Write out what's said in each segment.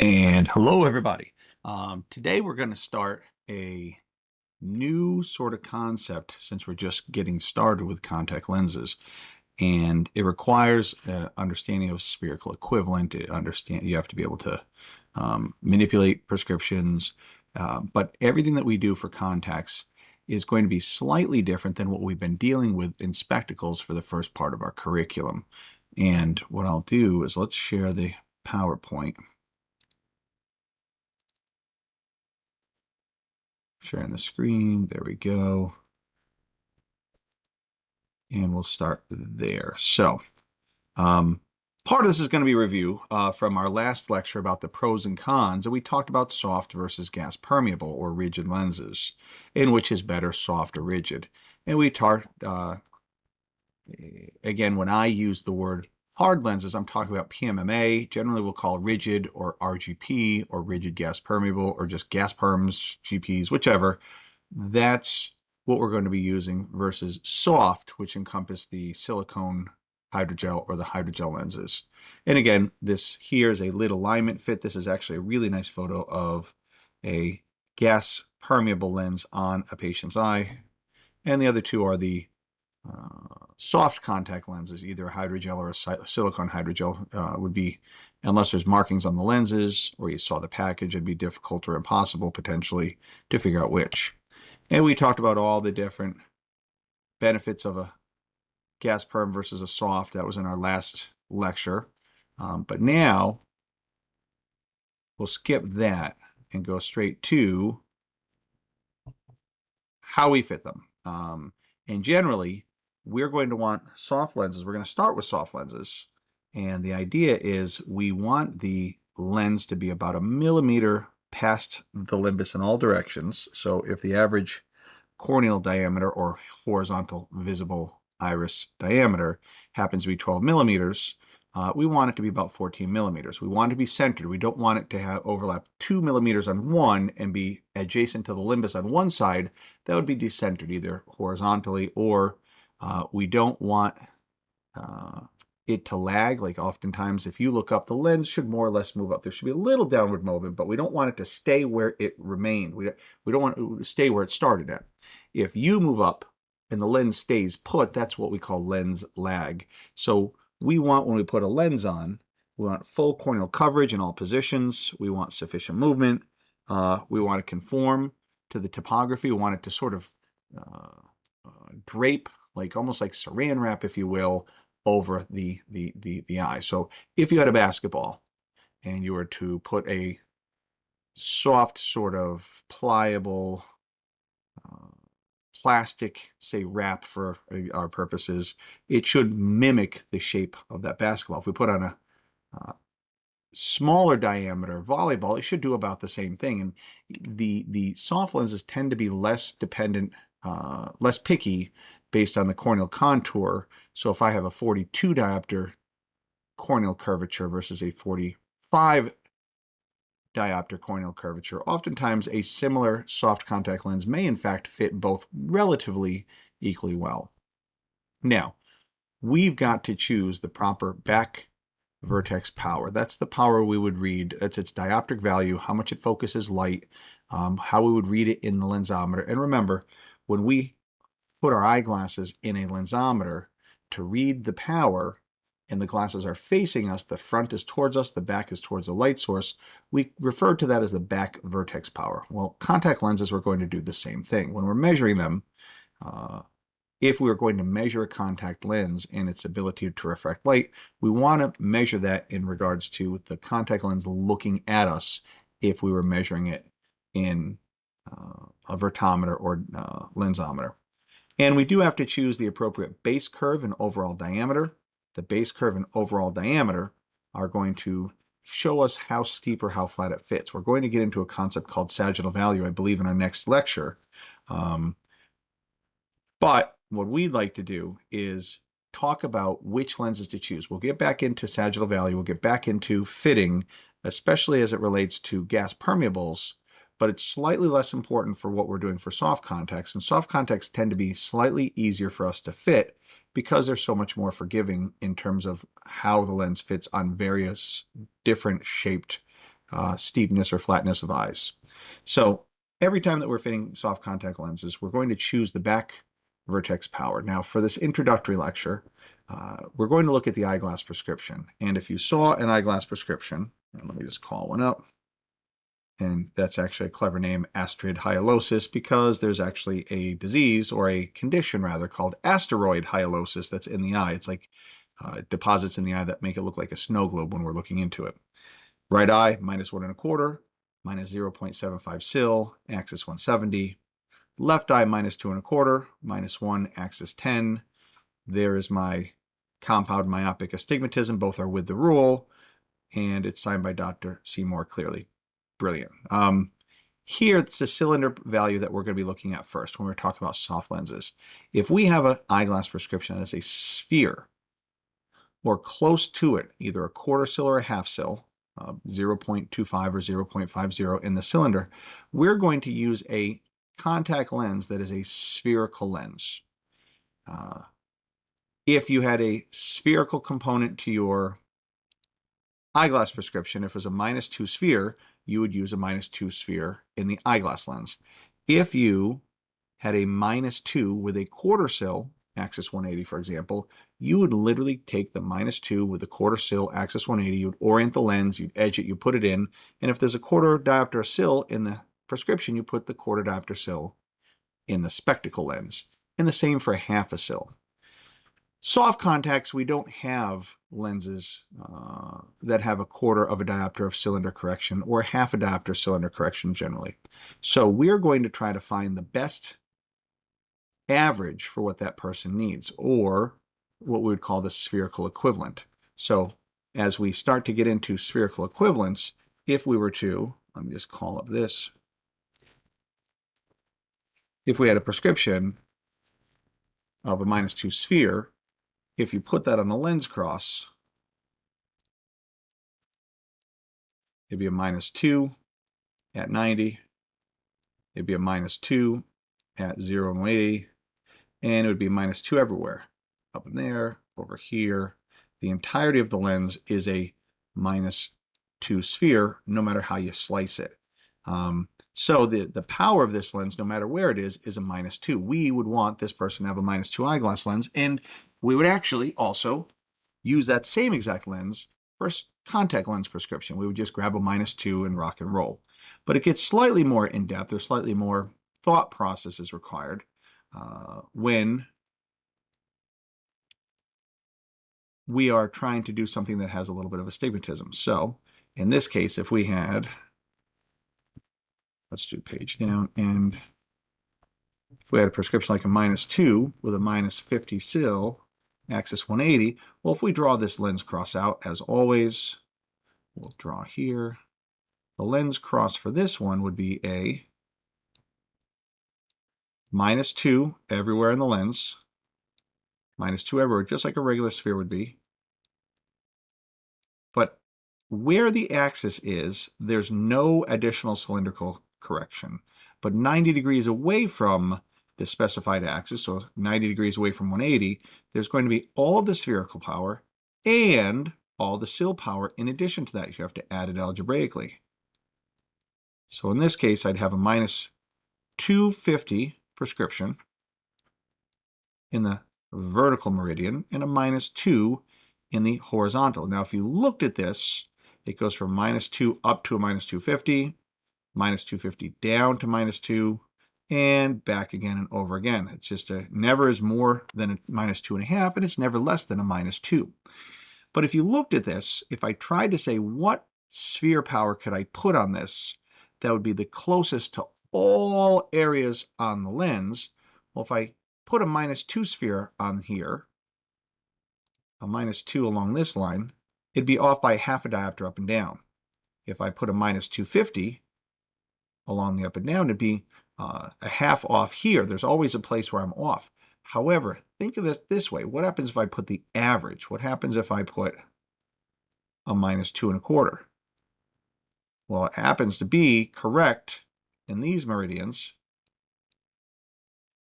And hello, everybody. Today we're going to start a new sort of concept since we're just getting started with contact lenses. And it requires understanding of spherical equivalent. You have to be able to manipulate prescriptions. But everything that we do for contacts is going to be slightly different than what we've been dealing with in spectacles for the first part of our curriculum. And what I'll do is let's share the PowerPoint. Sharing the screen. There we go. And we'll start there. So part of this is going to be a review from our last lecture about the pros and cons. And we talked about soft versus gas permeable or rigid lenses, in which is better, soft or rigid. And we talked, again, when I use the word hard lenses, I'm talking about PMMA. Generally, we'll call rigid or RGP or rigid gas permeable or just gas perms, GPs, whichever. That's what we're going to be using versus soft, which encompass the silicone hydrogel or the hydrogel lenses. And again, this here is a lid alignment fit. This is actually a really nice photo of a gas permeable lens on a patient's eye. And the other two are the soft contact lenses, either a hydrogel or a silicone hydrogel would be, unless there's markings on the lenses or you saw the package, it'd be difficult or impossible potentially to figure out which. And we talked about all the different benefits of a gas perm versus a soft. That was in our last lecture. But now we'll skip that and go straight to how we fit them. And generally, we're going to want soft lenses. We're going to start with soft lenses. And the idea is we want the lens to be about 1 millimeter past the limbus in all directions. So if the average corneal diameter or horizontal visible iris diameter happens to be 12 millimeters, we want it to be about 14 millimeters. We want it to be centered. We don't want it to have overlap 2 millimeters on one and be adjacent to the limbus on one side. That would be decentered either horizontally, or we don't want it to lag. Like oftentimes, if you look up, the lens should more or less move up. There should be a little downward movement, but we don't want it to stay where it remained. We don't want it to stay where it started at. If you move up and the lens stays put, that's what we call lens lag. So we want, when we put a lens on, we want full corneal coverage in all positions. We want sufficient movement. We want to conform to the topography. We want it to sort of drape, like almost like saran wrap, if you will, over the eye. So if you had a basketball and you were to put a soft sort of pliable plastic, say, wrap for our purposes, it should mimic the shape of that basketball. If we put on a smaller diameter volleyball, it should do about the same thing. And the soft lenses tend to be less dependent, less picky based on the corneal contour. So if I have a 42 diopter corneal curvature versus a 45 diopter corneal curvature, oftentimes a similar soft contact lens may in fact fit both relatively equally well. Now, we've got to choose the proper back vertex power. That's the power we would read. That's its dioptric value, how much it focuses light, how we would read it in the lensometer. And remember, when we put our eyeglasses in a lensometer to read the power, and the glasses are facing us, the front is towards us, the back is towards the light source, we refer to that as the back vertex power. Well, contact lenses, we're going to do the same thing. When we're measuring them, if we are going to measure a contact lens and its ability to refract light, we want to measure that in regards to the contact lens looking at us if we were measuring it in a vertometer or lensometer. And we do have to choose the appropriate base curve and overall diameter. The base curve and overall diameter are going to show us how steep or how flat it fits. We're going to get into a concept called sagittal value, I believe, in our next lecture. But what we'd like to do is talk about which lenses to choose. We'll get back into sagittal value. We'll get back into fitting, especially as it relates to gas permeables, but it's slightly less important for what we're doing for soft contacts. And soft contacts tend to be slightly easier for us to fit because they're so much more forgiving in terms of how the lens fits on various different shaped steepness or flatness of eyes. So every time that we're fitting soft contact lenses, we're going to choose the Back Vertex Power. Now, for this introductory lecture, we're going to look at the eyeglass prescription. And if you saw an eyeglass prescription, and let me just call one up, and that's actually a clever name, asteroid hyalosis, because there's actually a disease, or a condition rather, called asteroid hyalosis that's in the eye. It's like deposits in the eye that make it look like a snow globe when we're looking into it. Right eye, minus 1.25, minus 0.75 sil, axis 170. Left eye, minus 2.25, minus 1, axis 10. There is my compound myopic astigmatism. Both are with the rule, and it's signed by Dr. Seymour Clearly. Brilliant. Here, it's the cylinder value that we're going to be looking at first when we're talking about soft lenses. If we have an eyeglass prescription that is a sphere, or close to it, either a quarter sil or a half sil, 0.25 or 0.50 in the cylinder, we're going to use a contact lens that is a spherical lens. If you had a spherical component to your eyeglass prescription, if it was a -2 sphere, you would use a -2 sphere in the eyeglass lens. If you had a -2 with a quarter sil, axis 180 for example, you would literally take the -2 with the quarter sil, axis 180, you'd orient the lens, you'd edge it, you put it in, and if there's a quarter diopter sil in the prescription, you put the quarter diopter sil in the spectacle lens. And the same for a half a sil. Soft contacts, we don't have lenses that have a quarter of a diopter of cylinder correction or half a diopter cylinder correction generally. So we're going to try to find the best average for what that person needs, or what we would call the spherical equivalent. So as we start to get into spherical equivalents, if we were to, let me just call up this, if we had a prescription of a -2 sphere, if you put that on a lens cross, it'd be a -2 at 90, it'd be a -2 at 0 and 180, and it would be -2 everywhere. Up in there, over here. The entirety of the lens is a -2 sphere, no matter how you slice it. So the power of this lens, no matter where it is a -2. We would want this person to have a -2 eyeglass lens, and we would actually also use that same exact lens for a contact lens prescription. We would just grab a -2 and rock and roll. But it gets slightly more in-depth, or slightly more thought process is required when we are trying to do something that has a little bit of astigmatism. So in this case, if we had, let's do page down, and if we had a prescription like a -2 with a -50 sil, axis 180, well, if we draw this lens cross out, as always, we'll draw here. The lens cross for this one would be a -2 everywhere in the lens, -2 everywhere, just like a regular sphere would be. But where the axis is, there's no additional cylindrical correction. But 90 degrees away from the specified axis, so 90 degrees away from 180, there's going to be all the spherical power and all the sil power in addition to that. You have to add it algebraically. So in this case, I'd have a -250 prescription in the vertical meridian and a -2 in the horizontal. Now, if you looked at this, it goes from -2 up to a -250, -250 down to -2, and back again and over again. It's just never is more than a -2.5, and it's never less than a -2. But if you looked at this, if I tried to say what sphere power could I put on this that would be the closest to all areas on the lens, well, if I put a -2 sphere on here, a -2 along this line, it'd be off by half a diopter up and down. If I put a -250 along the up and down, it'd be a half off here. There's always a place where I'm off. However, think of this way. What happens if I put the average? What happens if I put a -2.25? Well, it happens to be correct in these meridians,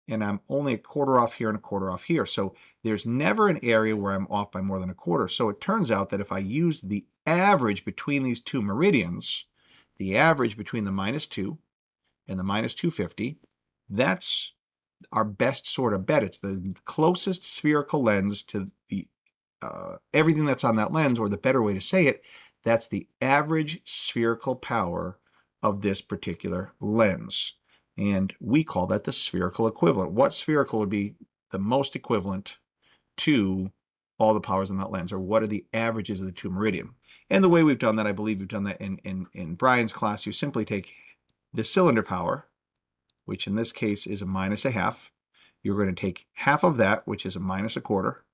and I'm only a quarter off here and a quarter off here. So there's never an area where I'm off by more than a quarter. So it turns out that if I used the average between these two meridians, the average between the -2 and the -250, that's our best sort of bet. It's the closest spherical lens to the everything that's on that lens, or the better way to say it, that's the average spherical power of this particular lens. And we call that the spherical equivalent. What spherical would be the most equivalent to all the powers in that lens, or what are the averages of the two meridian? And the way we've done that, I believe we've done that in Brian's class, you simply take the cylinder power, which in this case is a -1/2. You're going to take half of that, which is a -1/4.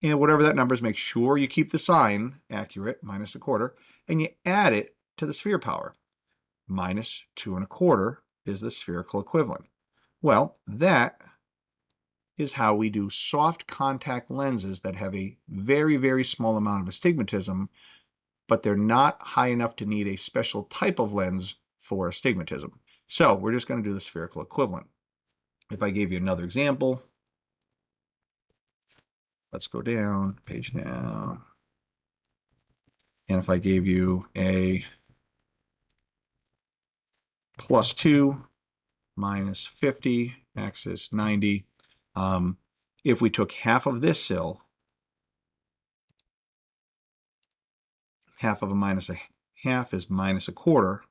And whatever that number is, make sure you keep the sign accurate, -1/4, and you add it to the sphere power. -2 1/4 is the spherical equivalent. Well, that is how we do soft contact lenses that have a very, very small amount of astigmatism, but they're not high enough to need a special type of lens for astigmatism. So we're just going to do the spherical equivalent. If I gave you another example, let's go down, page down. And if I gave you a +2, -50, axis 90, if we took half of this sill, half of a -1/2 is -1/4,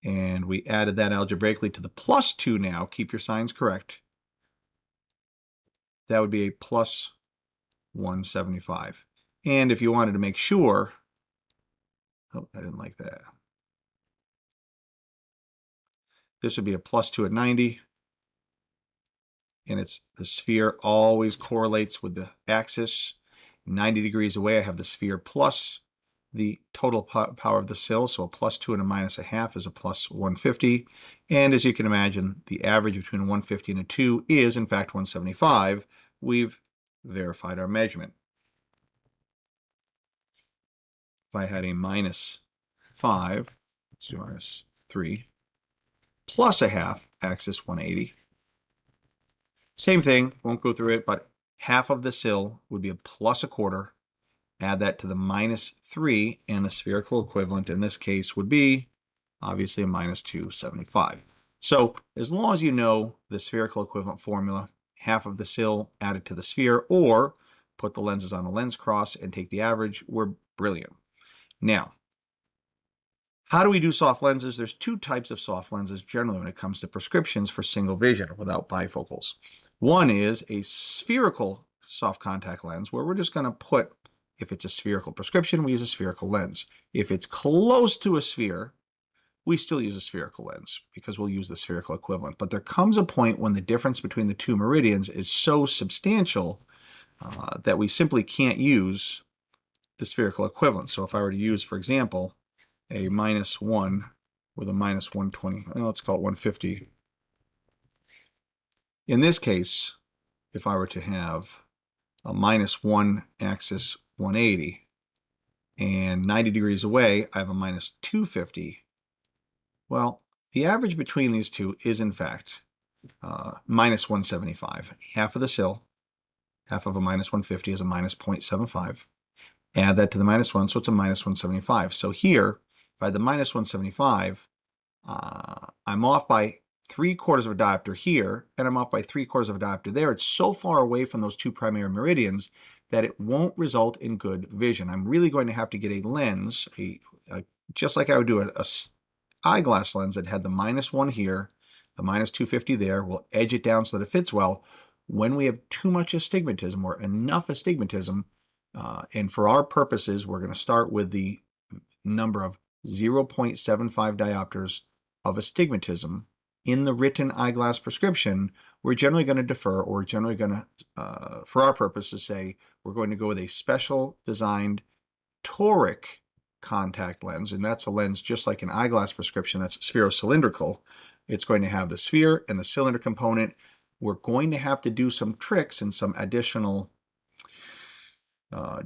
and we added that algebraically to the +2 now, keep your signs correct, that would be a +175. And if you wanted to make sure, oh, I didn't like that. This would be a +2 at 90, and it's the sphere always correlates with the axis. 90 degrees away, I have the sphere plus the total power of the sill, so a +2 and a -1/2 is a +150. And as you can imagine, the average between 150 and a 2 is, in fact, 175. We've verified our measurement. If I had a -5, let's do -3, +1/2, axis 180. Same thing, won't go through it, but half of the sill would be a +1/4. Add that to the -3, and the spherical equivalent in this case would be obviously a -275. So as long as you know the spherical equivalent formula, half of the sill added to the sphere, or put the lenses on a lens cross and take the average, we're brilliant. Now, how do we do soft lenses? There's two types of soft lenses generally when it comes to prescriptions for single vision without bifocals. One is a spherical soft contact lens, where we're just going to put, if it's a spherical prescription, we use a spherical lens. If it's close to a sphere, we still use a spherical lens because we'll use the spherical equivalent. But there comes a point when the difference between the two meridians is so substantial that we simply can't use the spherical equivalent. So if I were to use, for example, a -1 with a -120, let's call it 150. In this case, if I were to have a -1 axis 180, and 90 degrees away, I have a -250. Well, the average between these two is, in fact, -175. Half of the sill, half of a -150 is a -0.75. Add that to the -1, so it's a -175. So here, by the -175, I'm off by 3/4 of a diopter here, and I'm off by 3/4 of a diopter there. It's so far away from those two primary meridians that it won't result in good vision. I'm really going to have to get a lens, just like I would do a eyeglass lens that had the -1 here, the -250 there. We'll edge it down so that it fits well. When we have too much astigmatism or enough astigmatism, and for our purposes, we're going to start with the number of 0.75 diopters of astigmatism in the written eyeglass prescription, we're generally going to defer, or we're generally going to, for our purposes, say we're going to go with a special designed toric contact lens, and that's a lens just like an eyeglass prescription that's spherocylindrical. It's going to have the sphere and the cylinder component. We're going to have to do some tricks and some additional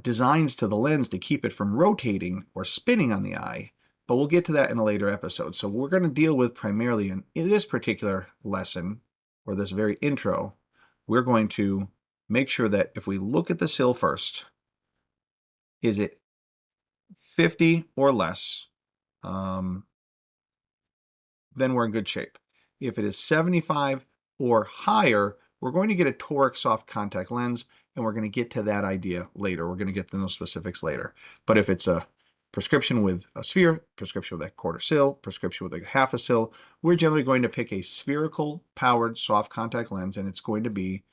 designs to the lens to keep it from rotating or spinning on the eye, but we'll get to that in a later episode. So we're going to deal with primarily in this particular lesson, or this very intro, we're going to make sure that if we look at the sill first, Is it 50 or less, then we're in good shape. If it is 75 or higher, we're going to get a toric soft contact lens, and we're going to get to that idea later. We're going to get to those specifics later. But if it's a prescription with a sphere, prescription with a quarter sil, prescription with a half a sil, we're generally going to pick a spherical powered soft contact lens, and it's going to be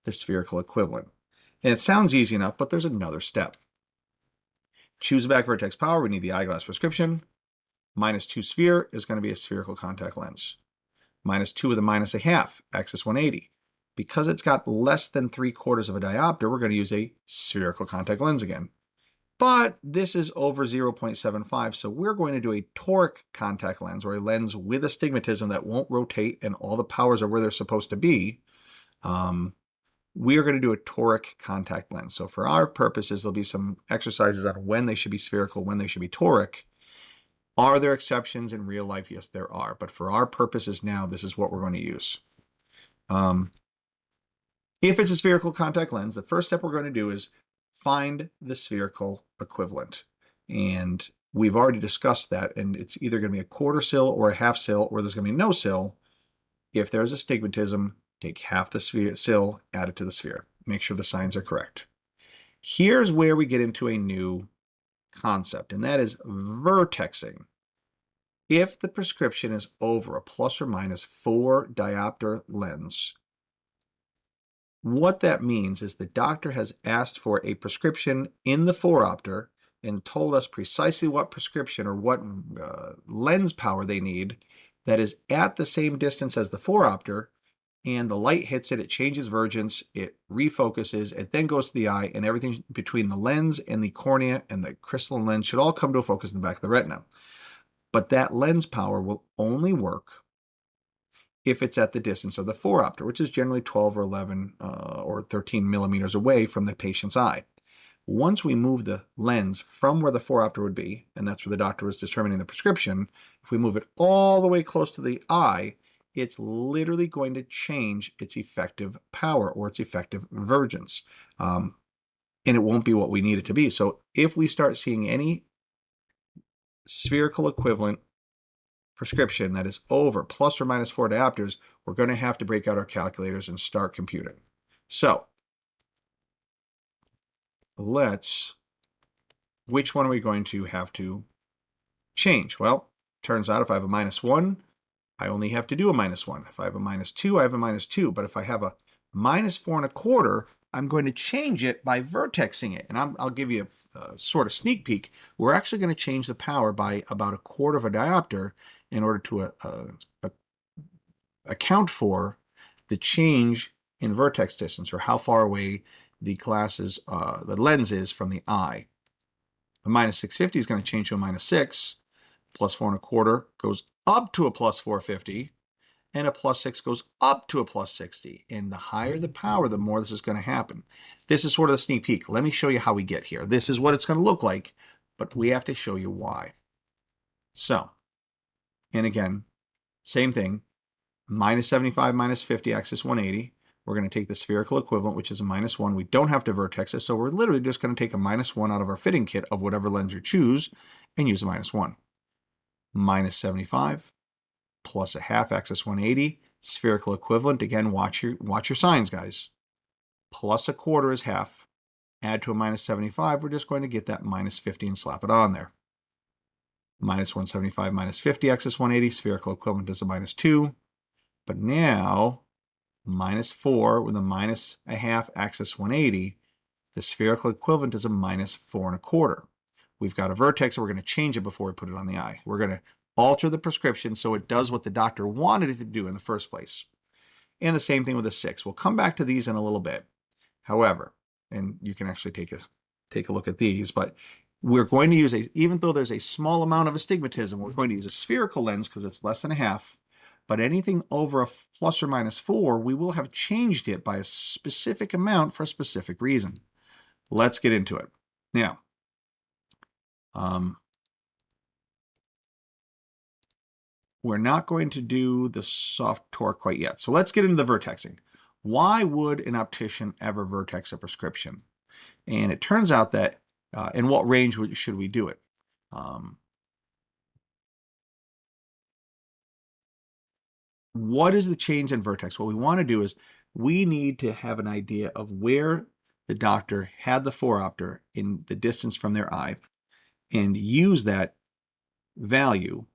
the spherical equivalent. And it sounds easy enough, but there's another step. Choose Back Vertex Power. We need the eyeglass prescription. -2 sphere is going to be a spherical contact lens. -2 with a -1/2, axis 180. Because it's got less than 3/4 of a diopter, we're going to use a spherical contact lens again. But this is over 0.75, so we're going to do a toric contact lens, or a lens with astigmatism that won't rotate and all the powers are where they're supposed to be. We are going to do a toric contact lens. So for our purposes, there'll be some exercises on when they should be spherical, when they should be toric. Are there exceptions in real life? Yes, there are. But for our purposes now, this is what we're going to use. If it's a spherical contact lens, the first step we're going to do is find the spherical equivalent. And we've already discussed that, and it's either going to be a quarter sil or a half sil, or there's going to be no sil. If there's astigmatism, take half the sil, add it to the sphere. Make sure the signs are correct. Here's where we get into a new concept, and that is vertexing. If the prescription is over a ±4 diopter lens, what that means is the doctor has asked for a prescription in the phoropter and told us precisely what prescription or what lens power they need that is at the same distance as the phoropter, and the light hits it, it changes vergence, it refocuses, it then goes to the eye, and everything between the lens and the cornea and the crystalline lens should all come to a focus in the back of the retina. But that lens power will only work if it's at the distance of the phoropter, which is generally 12 or 11 or 13 millimeters away from the patient's eye. Once we move the lens from where the phoropter would be, and that's where the doctor is determining the prescription, if we move it all the way close to the eye, it's literally going to change its effective power or its effective vergence. And it won't be what we need it to be. So if we start seeing any spherical equivalent prescription that is over ±4 diopters, we're going to have to break out our calculators and start computing. So which one are we going to have to change? Well, turns out if I have a -1, I only have to do a -1. If I have a -2, I have a -2. But if I have a -4 1/4, I'm going to change it by vertexing it. And I'll give you a sort of sneak peek. We're actually going to change the power by about 1/4 of a diopter in order to account for the change in vertex distance, or how far away the lens is from the eye. A -650 is going to change to a -6. +4 1/4 goes up to a +450, and a +6 goes up to a +60. And the higher the power, the more this is going to happen. This is sort of the sneak peek. Let me show you how we get here. This is what it's going to look like, but we have to show you why. So, and again, same thing, -75, -50, axis 180. We're going to take the spherical equivalent, which is a -1. We don't have to vertex it, so we're literally just going to take a -1 out of our fitting kit of whatever lens you choose and use a -1. -75 plus a half, axis 180, spherical equivalent. Again, watch your signs, guys. Plus 1/4 is half. Add to a -75, we're just going to get that -50 and slap it on there. -175, -50, axis 180, spherical equivalent is a -2. But now, -4 with a -1/2, axis 180, the spherical equivalent is a -4 1/4. We've got a vertex, so we're going to change it before we put it on the eye. We're going to alter the prescription so it does what the doctor wanted it to do in the first place. And the same thing with a 6. We'll come back to these in a little bit. However, and you can actually take a look at these, but we're going to use even though there's a small amount of astigmatism, we're going to use a spherical lens because it's less than a half. But anything over a ±4, we will have changed it by a specific amount for a specific reason. Let's get into it. Now, we're not going to do the soft toric quite yet. So let's get into the vertexing. Why would an optician ever vertex a prescription? And it turns out that In what range should we do it? What is the change in vertex? What we want to do is we need to have an idea of where the doctor had the phoropter in the distance from their eye and use that value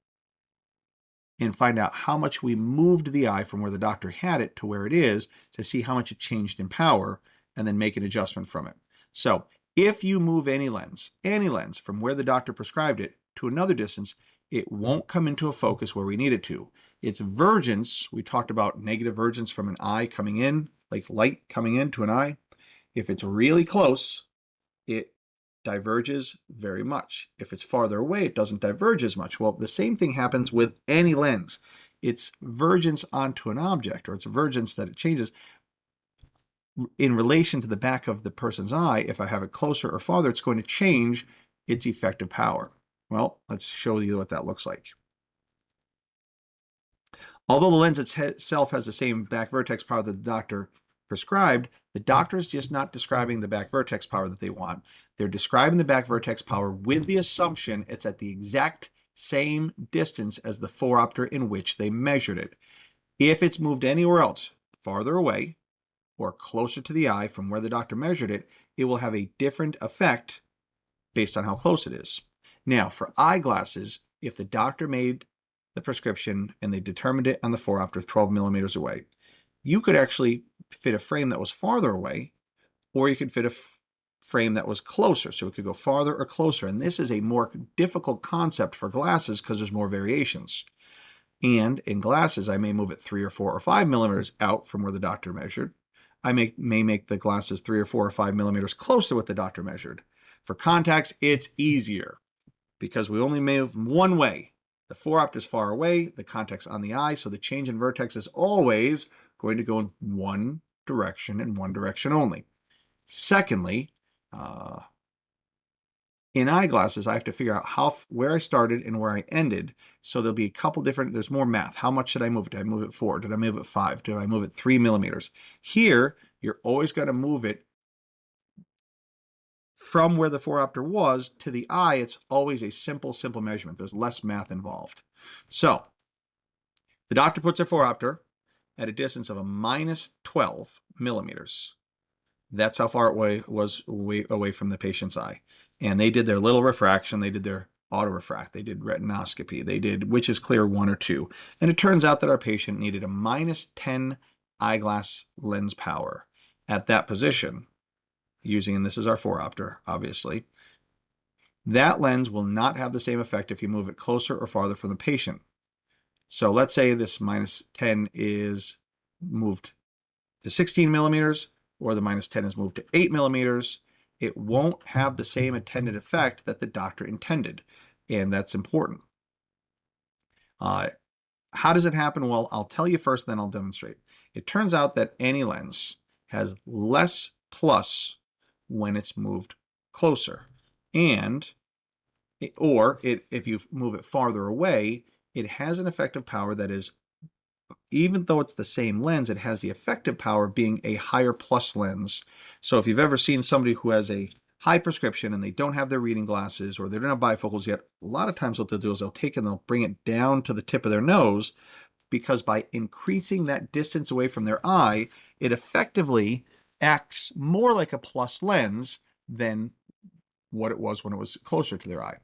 and find out how much we moved the eye from where the doctor had it to where it is to see how much it changed in power and then make an adjustment from it. So if you move any lens from where the doctor prescribed it to another distance, it won't come into a focus where we need it to. Its vergence, we talked about negative vergence from an eye coming in, like light coming into an eye. If it's really close, it diverges very much. If it's farther away, it doesn't diverge as much. Well, the same thing happens with any lens. Its vergence onto an object, or its vergence that it changes in relation to the back of the person's eye. If I have it closer or farther, it's going to change its effective power. Well, let's show you what that looks like. Although the lens itself has the same back vertex power that the doctor prescribed, the doctor is just not describing the back vertex power that they want. They're describing the back vertex power with the assumption it's at the exact same distance as the phoropter in which they measured it. If it's moved anywhere else, farther away or closer to the eye from where the doctor measured it, it will have a different effect based on how close it is. Now, for eyeglasses, if the doctor made the prescription and they determined it on the phoropter 12 millimeters away, you could actually fit a frame that was farther away, or you could fit a frame that was closer. So it could go farther or closer. And this is a more difficult concept for glasses because there's more variations. And in glasses, I may move it 3 or 4 or 5 millimeters out from where the doctor measured. I may make the glasses 3 or 4 or 5 millimeters closer to what the doctor measured. For contacts, it's easier because we only move one way. The phoropter is far away, the contact's on the eye, so the change in vertex is always going to go in one direction and one direction only. Secondly, in eyeglasses, I have to figure out where I started and where I ended. So there'll be a couple different, there's more math. How much should I move it? Did I move it 4? Did I move it 5? Did I move it 3 millimeters? Here, you're always going to move it from where the phoropter was to the eye. It's always a simple measurement. There's less math involved. So the doctor puts a phoropter at a distance of a minus 12 millimeters. That's how far it was away from the patient's eye. And they did their little refraction. They did their autorefract. They did retinoscopy. They did which is clear 1 or 2. And it turns out that our patient needed a minus 10 eyeglass lens power at that position, using, and this is our phoropter, obviously. That lens will not have the same effect if you move it closer or farther from the patient. So let's say this minus 10 is moved to 16 millimeters, or the minus 10 is moved to 8 millimeters. It won't have the same intended effect that the doctor intended, and that's important. How does it happen? Well, I'll tell you first, then I'll demonstrate. It turns out that any lens has less plus when it's moved closer, and if you move it farther away, it has an effective power that is, even though it's the same lens, it has the effective power of being a higher plus lens. So if you've ever seen somebody who has a high prescription and they don't have their reading glasses or they don't have bifocals yet, a lot of times what they'll do is they'll take and they'll bring it down to the tip of their nose, because by increasing that distance away from their eye, it effectively acts more like a plus lens than what it was when it was closer to their eye.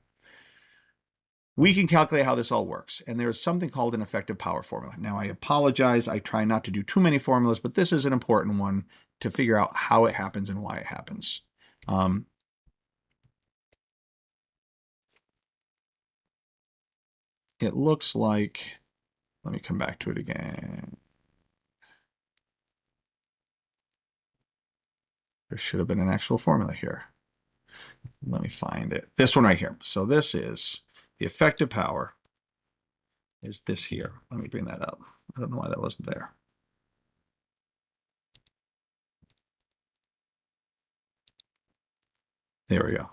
We can calculate how this all works, and there's something called an effective power formula. Now, I apologize, I try not to do too many formulas, but this is an important one to figure out how it happens and why it happens. It looks like, let me come back to it again. There should have been an actual formula here. Let me find it. This one right here. So this is the effective power is this here. Let me bring that up. I don't know why that wasn't there. There we go.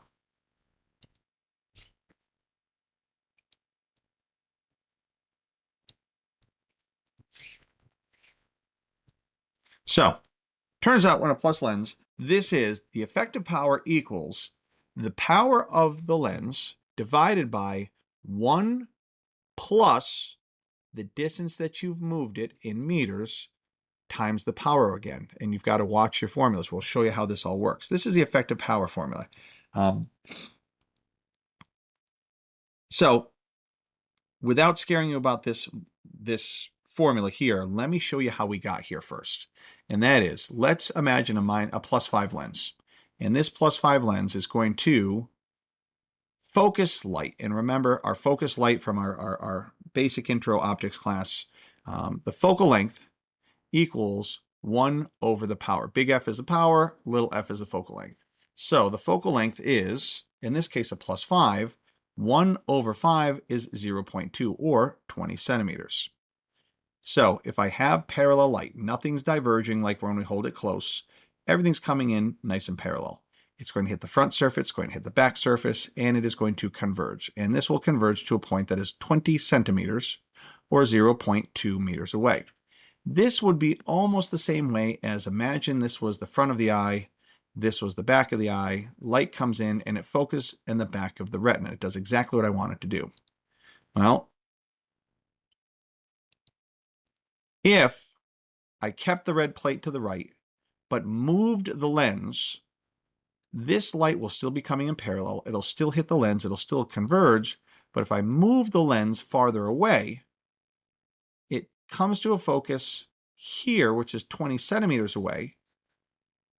So turns out when a plus lens, this is the effective power equals the power of the lens divided by 1 plus the distance that you've moved it in meters times the power again. And you've got to watch your formulas. We'll show you how this all works. This is the effective power formula. So without scaring you about this formula here, let me show you how we got here first. And that is, let's imagine a +5 lens. And this +5 lens is going to focus light. And remember, our focus light from our basic intro optics class, the focal length equals 1 over the power. Big F is the power, little f is the focal length. So the focal length is, in this case, a +5. 1 over 5 is 0.2, or 20 centimeters. So if I have parallel light, nothing's diverging like when we hold it close. Everything's coming in nice and parallel. It's going to hit the front surface, it's going to hit the back surface, and it is going to converge. And this will converge to a point that is 20 centimeters, or 0.2 meters away. This would be almost the same way as, imagine this was the front of the eye, this was the back of the eye, light comes in and it focuses in the back of the retina. It does exactly what I want it to do. Well, if I kept the red plate to the right, but moved the lens, this light will still be coming in parallel. It'll still hit the lens, it'll still converge, but if I move the lens farther away, it comes to a focus here, which is 20 centimeters away,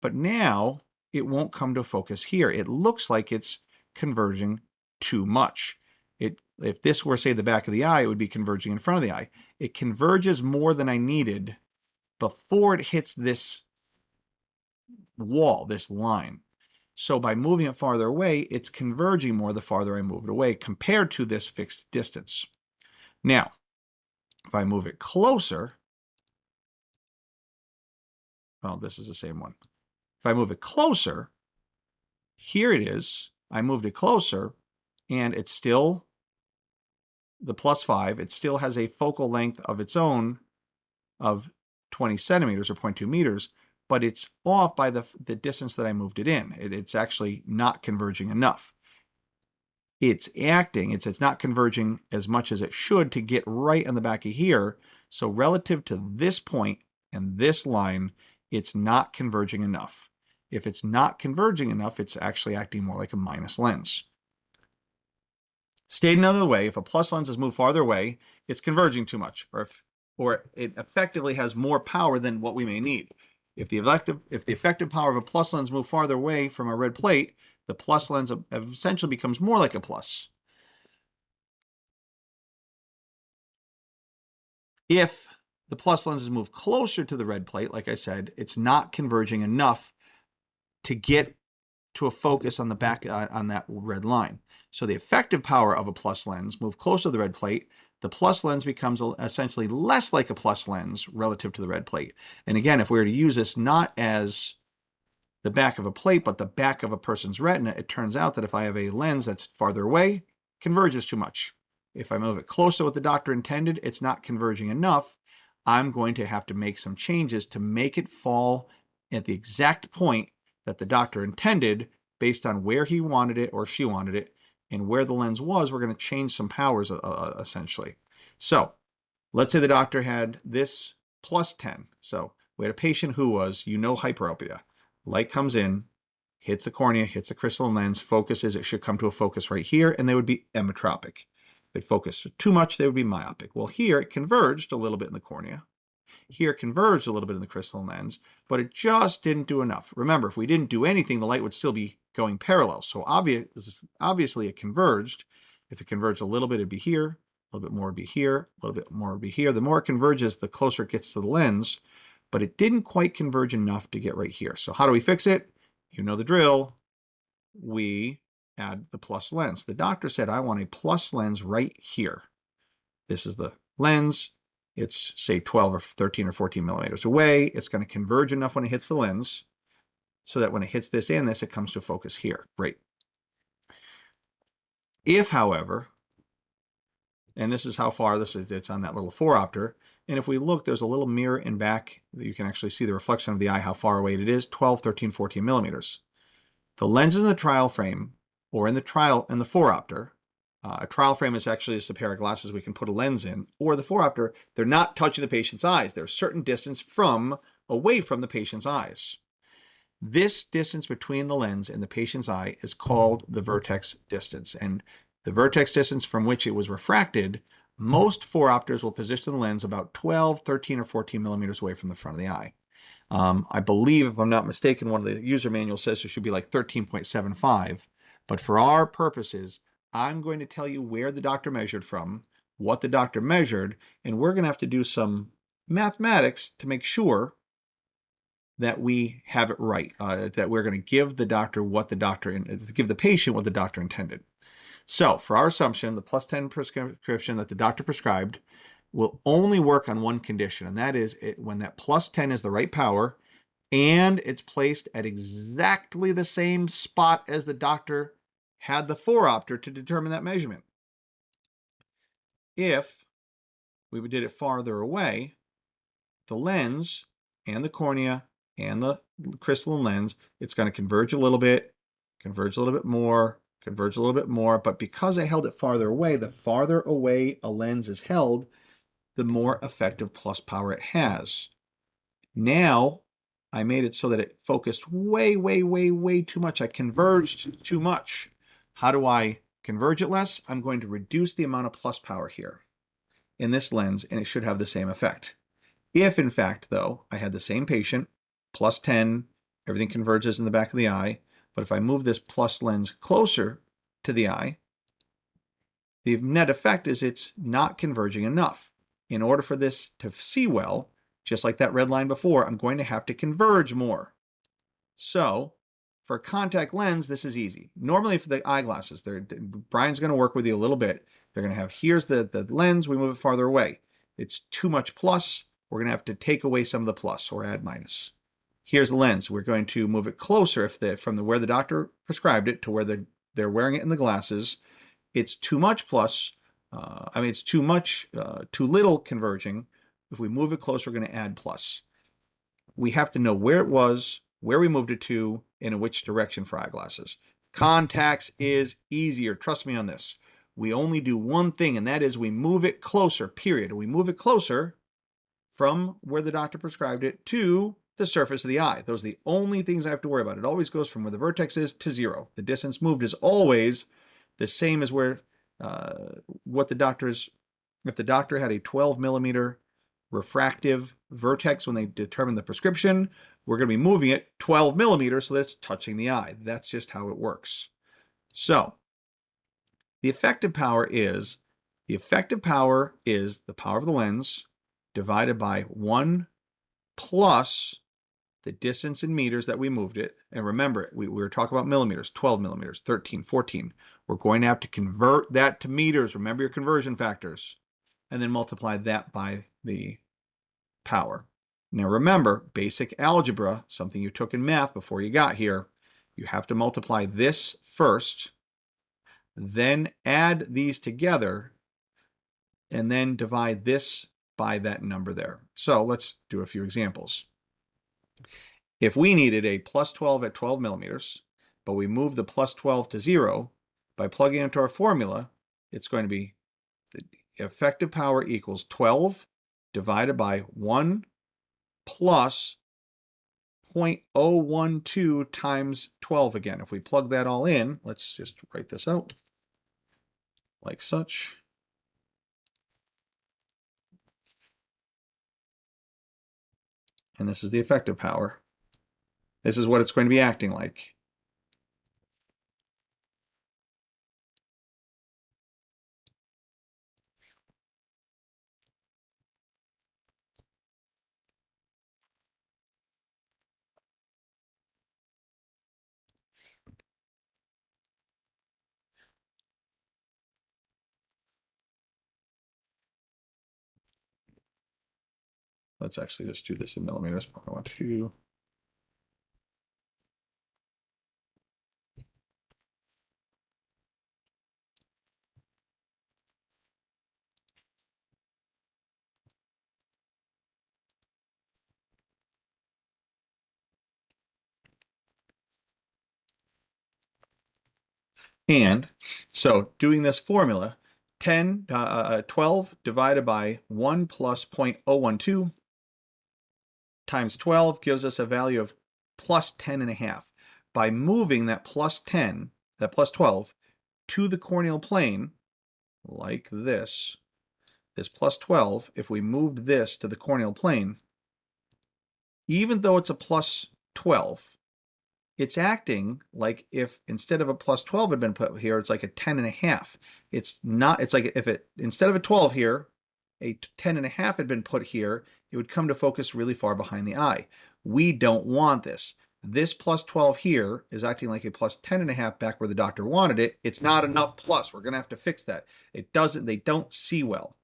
but now it won't come to focus here. It looks like it's converging too much. If this were, say, the back of the eye, it would be converging in front of the eye. It converges more than I needed before it hits this wall, this line. So by moving it farther away, it's converging more the farther I move it away compared to this fixed distance. Now, if I move it closer, well, this is the same one. If I move it closer, here it is. I moved it closer, and it's still the +5. It still has a focal length of its own of 20 centimeters or 0.2 meters, but it's off by the distance that I moved it in. It's actually not converging enough. It's not converging as much as it should to get right on the back of here. So relative to this point and this line, it's not converging enough. If it's not converging enough, it's actually acting more like a minus lens. Stated another way, if a plus lens is moved farther away, it's converging too much, or it effectively has more power than what we may need. If the effective power of a plus lens moves farther away from a red plate, the plus lens essentially becomes more like a plus. If the plus lens is moved closer to the red plate, like I said, it's not converging enough to get to a focus on the back on that red line. So the effective power of a plus lens moved closer to the red plate, the plus lens becomes essentially less like a plus lens relative to the red plate. And again, if we were to use this not as the back of a plate, but the back of a person's retina, it turns out that if I have a lens that's farther away, converges too much. If I move it closer to what the doctor intended, it's not converging enough. I'm going to have to make some changes to make it fall at the exact point that the doctor intended based on where he wanted it or she wanted it, and where the lens was. We're going to change some powers essentially. So let's say the doctor had this +10. So we had a patient who was, hyperopia. Light comes in, hits the cornea, hits the crystalline lens, focuses, it should come to a focus right here, and they would be emetropic. If it focused too much, they would be myopic. Well, here it converged a little bit in the cornea. Here it converged a little bit in the crystalline lens, but it just didn't do enough. Remember, if we didn't do anything, the light would still be going parallel. So obviously it converged. If it converged a little bit, it'd be here, a little bit more would be here, a little bit more would be here. The more it converges, the closer it gets to the lens, but it didn't quite converge enough to get right here. So how do we fix it? You know the drill. We add the plus lens. The doctor said, I want a plus lens right here. This is the lens. It's, say, 12 or 13 or 14 millimeters away. It's going to converge enough when it hits the lens so that when it hits this and this, it comes to focus here. Great. If, however, and this is how far it's on that little phoropter, and if we look, there's a little mirror in back that you can actually see the reflection of the eye, how far away it is, 12, 13, 14 millimeters. The lens in the trial frame or in the phoropter. A trial frame is actually just a pair of glasses we can put a lens in, or the phoropter, they're not touching the patient's eyes. They're a certain distance away from the patient's eyes. This distance between the lens and the patient's eye is called the vertex distance. And the vertex distance from which it was refracted, most phoropters will position the lens about 12, 13, or 14 millimeters away from the front of the eye. I believe, if I'm not mistaken, one of the user manuals says it should be like 13.75. But for our purposes, I'm going to tell you where the doctor measured from, what the doctor measured, and we're going to have to do some mathematics to make sure that we have it right, that we're going to give the patient what the doctor intended. So for our assumption, the plus 10 prescription that the doctor prescribed will only work on one condition, and that is when that plus 10 is the right power and it's placed at exactly the same spot as the doctor had the phoropter to determine that measurement. If we did it farther away, the lens and the cornea and the crystalline lens, it's going to converge a little bit more, converge a little bit more. But because I held it farther away, the farther away a lens is held, the more effective plus power it has. Now, I made it so that it focused way, way, way, way too much. I converged too much. How do I converge it less? I'm going to reduce the amount of plus power here in this lens, and it should have the same effect. If, in fact, though, I had the same patient, plus 10, everything converges in the back of the eye, but if I move this plus lens closer to the eye, the net effect is it's not converging enough. In order for this to see well, just like that red line before, I'm going to have to converge more. So for a contact lens, this is easy. Normally for the eyeglasses, Brian's going to work with you a little bit. They're going to have, here's the lens, we move it farther away. It's too much plus, we're going to have to take away some of the plus or add minus. Here's the lens, we're going to move it closer from where the doctor prescribed it to where they're wearing it in the glasses. It's too much plus, it's too little converging. If we move it closer, we're going to add plus. We have to know where it was, where we moved it to, and in which direction for eyeglasses. Contacts is easier. Trust me on this. We only do one thing, and that is we move it closer, period. We move it closer from where the doctor prescribed it to the surface of the eye. Those are the only things I have to worry about. It always goes from where the vertex is to 0. The distance moved is always the same as where if the doctor had a 12 millimeter refractive vertex when they determine the prescription, we're going to be moving it 12 millimeters so that it's touching the eye. That's just how it works. So the effective power is the power of the lens divided by 1 plus the distance in meters that we moved it. And remember, we were talking about millimeters, 12 millimeters, 13, 14. We're going to have to convert that to meters. Remember your conversion factors. And then multiply that by the power. Now remember, basic algebra, something you took in math before you got here, you have to multiply this first, then add these together, and then divide this by that number there. So let's do a few examples. If we needed a plus 12 at 12 millimeters, but we move the plus 12 to 0, by plugging into our formula, it's going to be the effective power equals 12 divided by 1 plus 0.012 times 12 again. If we plug that all in, let's just write this out like such. And this is the effective power. This is what it's going to be acting like. Let's actually just do this in millimeters. 0.12. And so doing this formula, 12 divided by 1 plus 0.012 times 12 gives us a value of plus 10.5. By moving that plus 10, that plus 12, to the corneal plane, like this plus 12, if we moved this to the corneal plane, even though it's a plus 12, it's acting like if instead of a plus 12 had been put here, it's like a 10.5. It's not, it's like if it, instead of a 12 here, a 10.5 had been put here, it would come to focus really far behind the eye. We don't want this. This plus 12 here is acting like a plus 10.5 back where the doctor wanted it. It's not enough plus. We're going to have to fix that. It doesn't, they don't see well.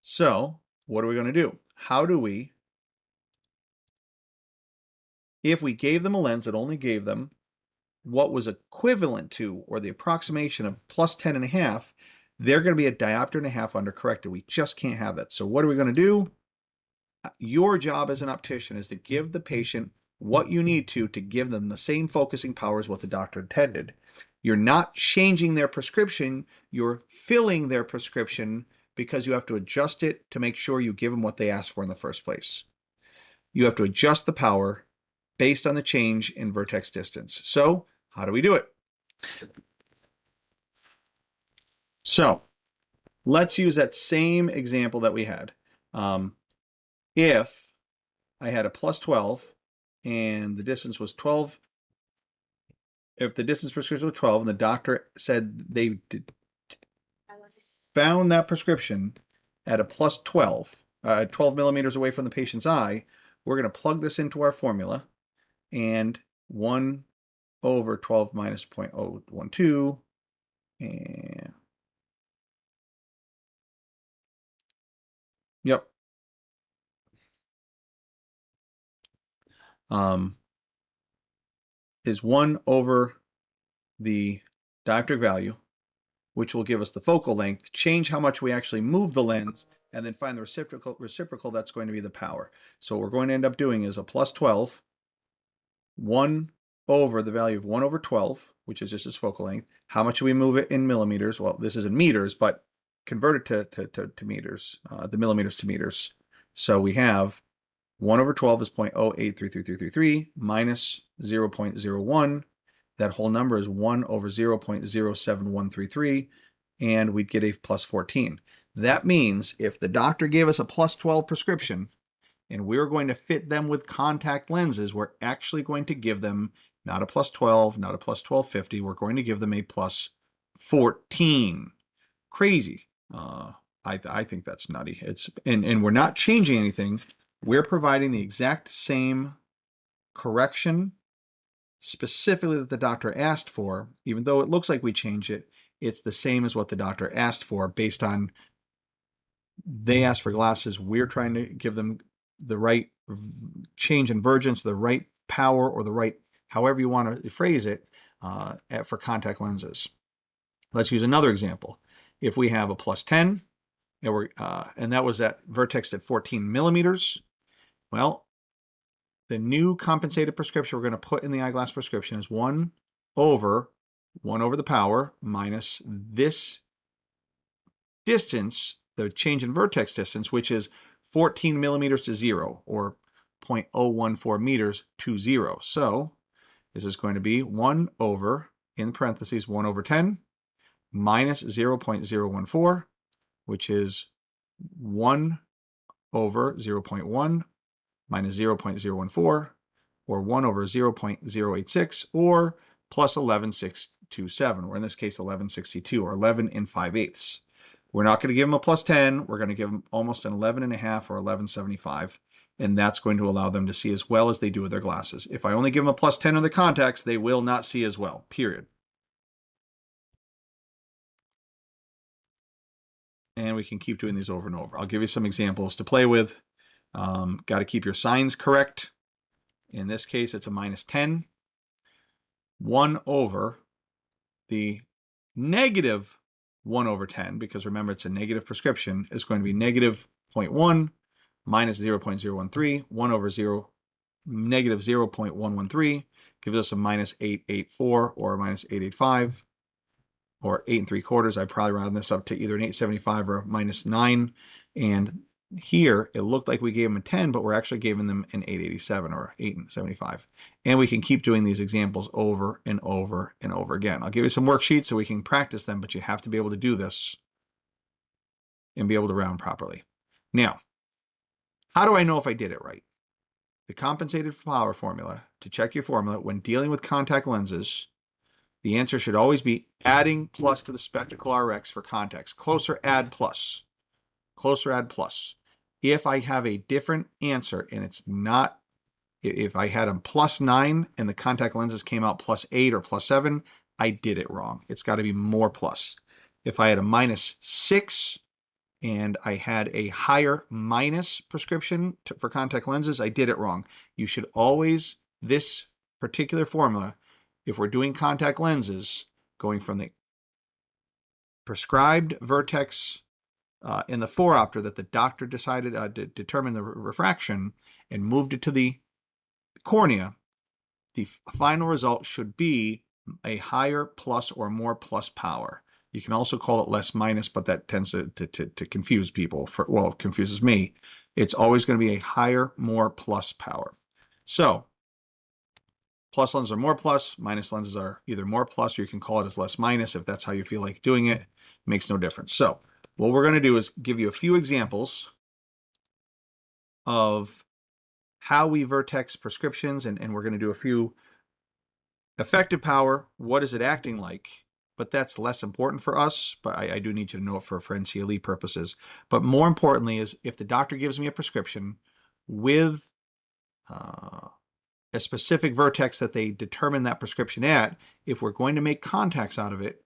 So what are we going to do? How do we, if we gave them a lens that only gave them what was equivalent to, or the approximation of plus 10.5, they're going to be a diopter and a half undercorrected. We just can't have that. So what are we going to do? Your job as an optician is to give the patient what you need to give them the same focusing power as what the doctor intended. You're not changing their prescription, you're filling their prescription because you have to adjust it to make sure you give them what they asked for in the first place. You have to adjust the power based on the change in vertex distance. So how do we do it? So let's use that same example that we had. If I had a plus 12 and the distance was 12, if the distance prescription was 12 and the doctor said they found that prescription at a plus 12, 12 millimeters away from the patient's eye, we're going to plug this into our formula, and 1 over 12 minus 0.012, and yep. Is 1 over the dioptric value, which will give us the focal length, change how much we actually move the lens, and then find the reciprocal that's going to be the power. So what we're going to end up doing is a plus 12, 1 over the value of 1 over 12, which is just its focal length. How much do we move it in millimeters? Well, this is in meters, but convert it to meters, the millimeters to meters. So we have 1 over 12 is 0.083333 minus 0.01. That whole number is 1 over 0.07133, and we'd get a plus 14. That means if the doctor gave us a plus 12 prescription and we're going to fit them with contact lenses, we're actually going to give them not a plus 12, not a plus 1250, we're going to give them a plus 14. Crazy. I think that's nutty. And we're not changing anything. We're providing the exact same correction specifically that the doctor asked for. Even though it looks like we change it, it's the same as what the doctor asked for based on they asked for glasses. We're trying to give them the right change in vergence, the right power, or the right, however you want to phrase it, for contact lenses. Let's use another example. If we have a plus 10, and that was at vertex at 14 millimeters, well, the new compensated prescription we're going to put in the eyeglass prescription is 1 over the power minus this distance, the change in vertex distance, which is 14 millimeters to 0, or 0.014 meters to 0. So this is going to be 1 over, in parentheses, 1 over 10 minus 0.014, which is 1 over 0.1 minus 0.014, or 1 over 0.086, or plus 11.627, or in this case 11.62, or 11 and 5/8. We're not going to give them a plus 10. We're going to give them almost an 11.5 or 11.75, and that's going to allow them to see as well as they do with their glasses. If I only give them a plus 10 on the contacts, they will not see as well, period. And we can keep doing these over and over. I'll give you some examples to play with. Got to keep your signs correct. In this case, it's a minus 10. 1 over the negative 1 over 10, because remember it's a negative prescription, is going to be negative 0.1 minus 0.013. 1 over 0, negative 0.113 gives us a minus 884 or a minus 885. or 8 3/4. I'd probably round this up to either an 875 or a -9. And here it looked like we gave them a 10, but we're actually giving them an 887 or 875. And we can keep doing these examples over and over and over again. I'll give you some worksheets so we can practice them, but you have to be able to do this and be able to round properly. Now, how do I know if I did it right? The compensated power formula, to check your formula when dealing with contact lenses, the answer should always be adding plus to the spectacle Rx for context. Closer, add plus. Closer, add plus. If I have a different answer and it's not, if I had a +9 and the contact lenses came out +8 or +7, I did it wrong. It's got to be more plus. If I had a -6 and I had a higher minus prescription for contact lenses, I did it wrong. You should always, this particular formula, if we're doing contact lenses, going from the prescribed vertex in the phoropter that the doctor decided to determine the refraction and moved it to the cornea, the final result should be a higher plus or more plus power. You can also call it less minus, but that tends to confuse people. Well, it confuses me. It's always going to be a higher, more plus power. So plus lenses are more plus, minus lenses are either more plus, or you can call it as less minus if that's how you feel like doing it. It makes no difference. So what we're going to do is give you a few examples of how we vertex prescriptions, and we're going to do a few effective power. What is it acting like? But that's less important for us, but I do need you to know it for NCLE purposes. But more importantly is if the doctor gives me a prescription with a specific vertex that they determine that prescription at, if we're going to make contacts out of it,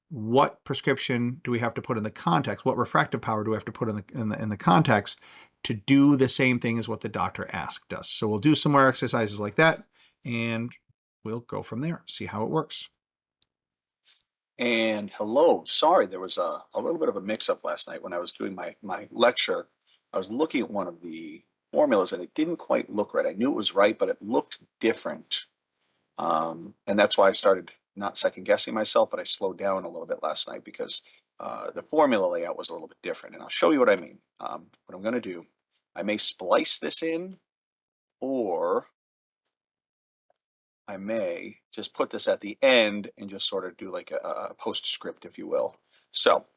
what prescription do we have to put in the contacts? What refractive power do we have to put in the contacts to do the same thing as what the doctor asked us? So we'll do some more exercises like that, and we'll go from there, see how it works. And hello, sorry, there was a little bit of a mix-up last night when I was doing my lecture. I was looking at one of the formulas and it didn't quite look right. I knew it was right, but it looked different. And that's why I started not second guessing myself, but I slowed down a little bit last night because the formula layout was a little bit different. And I'll show you what I mean. What I'm going to do, I may splice this in, or I may just put this at the end and just sort of do like a postscript, if you will. So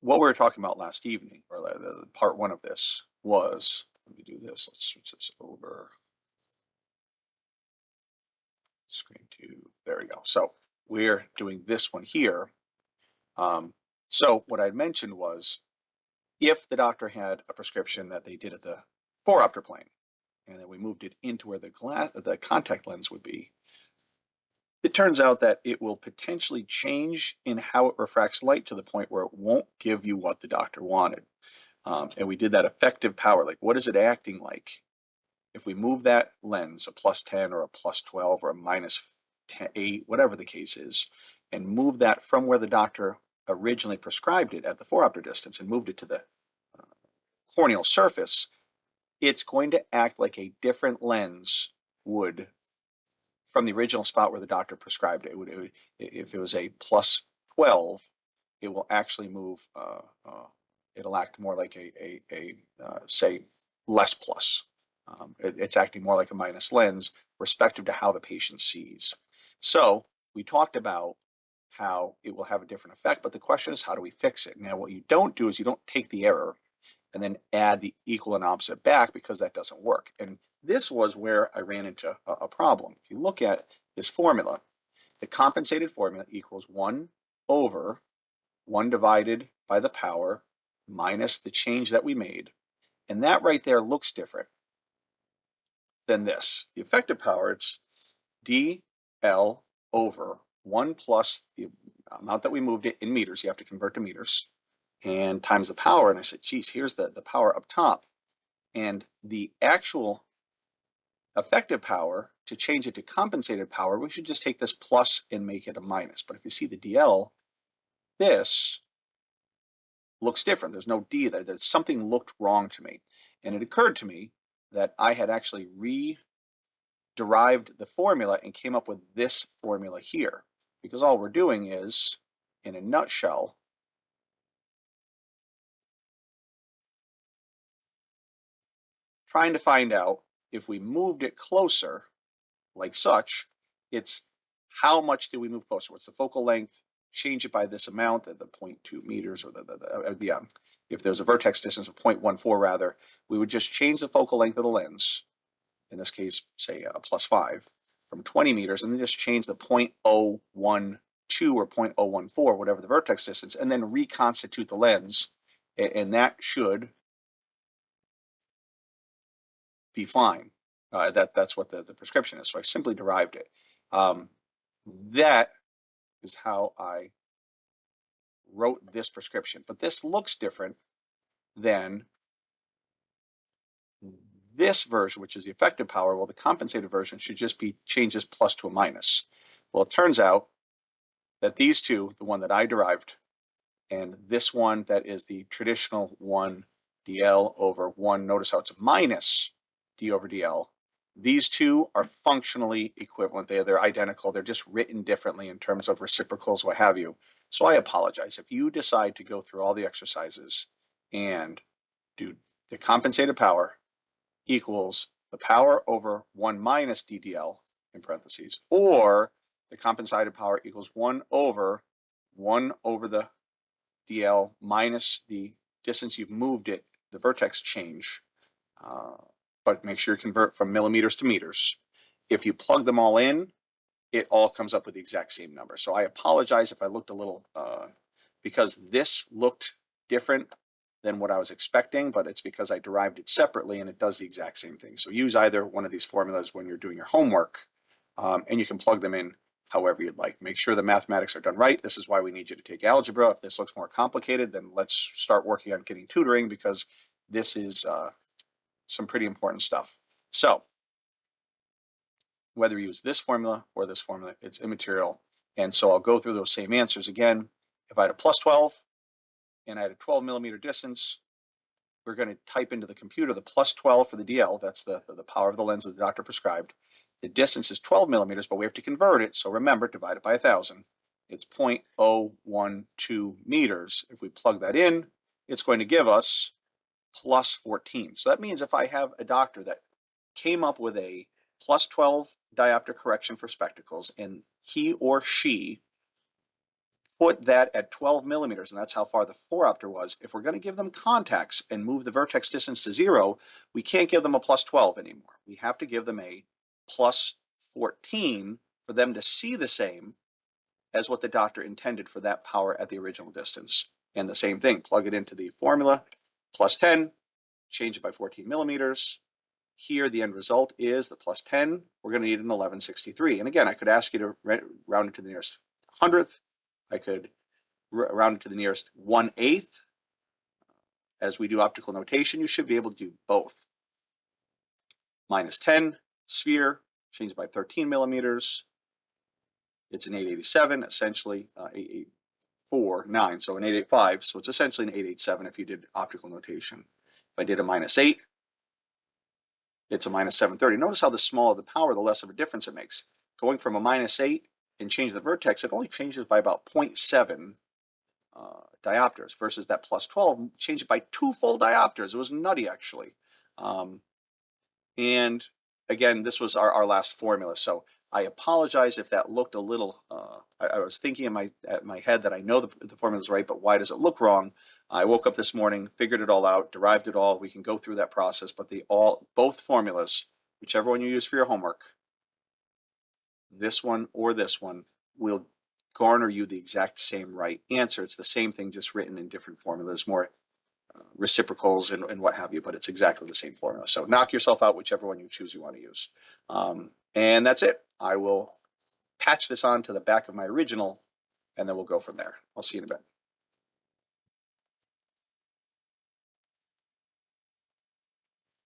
what we were talking about last evening, or the part one of this was, let me do this, let's switch this over. Screen two, there we go. So we're doing this one here. So what I mentioned was, if the doctor had a prescription that they did at the phoropter plane, and then we moved it into where the contact lens would be, it turns out that it will potentially change in how it refracts light to the point where it won't give you what the doctor wanted. And we did that effective power, like what is it acting like? If we move that lens, a +10 or a +12 or a -8, whatever the case is, and move that from where the doctor originally prescribed it at the phoropter distance and moved it to the corneal surface, it's going to act like a different lens would from the original spot where the doctor prescribed it. If it was a +12, it will actually move, it'll act more like say, less plus. It's acting more like a minus lens, respective to how the patient sees. So we talked about how it will have a different effect, but the question is, how do we fix it? Now, what you don't do is you don't take the error and then add the equal and opposite back, because that doesn't work. And this was where I ran into a problem. If you look at this formula, the compensated formula equals 1 over 1 divided by the power minus the change that we made. And that right there looks different than this. The effective power, it's dl over 1 plus the amount that we moved it in meters. You have to convert to meters, and times the power. And I said, geez, here's the power up top. And the actual effective power, to change it to compensated power, we should just take this plus and make it a minus. But if you see the DL, this looks different. There's no D there. There's something looked wrong to me. And it occurred to me that I had actually derived the formula and came up with this formula here. because all we're doing is, in a nutshell, trying to find out if we moved it closer, like such, it's how much do we move closer? What's the focal length? Change it by this amount, the 0.2 meters, or if there's a vertex distance of 0.14 rather, we would just change the focal length of the lens, in this case, say +5, from 20 meters, and then just change the 0.012 or 0.014, whatever the vertex distance, and then reconstitute the lens, and that should be fine. That's what the prescription is. So I simply derived it. That is how I wrote this prescription. But this looks different than this version, which is the effective power. Well, the compensated version should just be change this plus to a minus. Well, it turns out that these two, the one that I derived, and this one that is the traditional 1 dl over 1, notice how it's a minus d over dl. These two are functionally equivalent. They're identical. They're just written differently in terms of reciprocals, what have you. So I apologize. If you decide to go through all the exercises and do the compensated power equals the power over 1 minus ddl in parentheses, or the compensated power equals 1 over the dl minus the distance you've moved it, the vertex change, but make sure you convert from millimeters to meters. If you plug them all in, it all comes up with the exact same number. So I apologize if I looked a little, because this looked different than what I was expecting, but it's because I derived it separately and it does the exact same thing. So use either one of these formulas when you're doing your homework, and you can plug them in however you'd like. Make sure the mathematics are done right. This is why we need you to take algebra. If this looks more complicated, then let's start working on getting tutoring, because this is some pretty important stuff. So whether you use this formula or this formula, it's immaterial. And so I'll go through those same answers again. If I had a +12 and I had a 12 millimeter distance, we're going to type into the computer the +12 for the DL. That's the power of the lens that the doctor prescribed. The distance is 12 millimeters, but we have to convert it. So remember, divide it by 1,000. It's 0.012 meters. If we plug that in, it's going to give us +14. So that means if I have a doctor that came up with a +12 diopter correction for spectacles, and he or she put that at 12 millimeters, and that's how far the phoropter was, if we're going to give them contacts and move the vertex distance to 0, we can't give them a +12 anymore. We have to give them a +14 for them to see the same as what the doctor intended for that power at the original distance. And the same thing, plug it into the formula, +10, change it by 14 millimeters. Here, the end result is the +10. We're going to need an 1163. And again, I could ask you to round it to the nearest hundredth. I could round it to the nearest 1/8. As we do optical notation, you should be able to do both. -10, sphere, change it by 13 millimeters. It's an 887, essentially 884, so an 885. So it's essentially an 887 if you did optical notation. If I did a -8, it's a -730. Notice how the smaller the power, the less of a difference it makes. Going from a -8 and change the vertex, it only changes by about 0.7 diopters, versus that +12 changed it by 2 full diopters. It was nutty, actually. And again, this was our last formula. So I apologize if that looked a little, I was thinking in my head that I know the formula is right, but why does it look wrong? I woke up this morning, figured it all out, derived it all. We can go through that process, but both formulas, whichever one you use for your homework, this one or this one, will garner you the exact same right answer. It's the same thing, just written in different formulas, more reciprocals and what have you, but it's exactly the same formula. So knock yourself out, whichever one you choose you want to use. And that's it. I will patch this on to the back of my original, and then we'll go from there. I'll see you in a bit.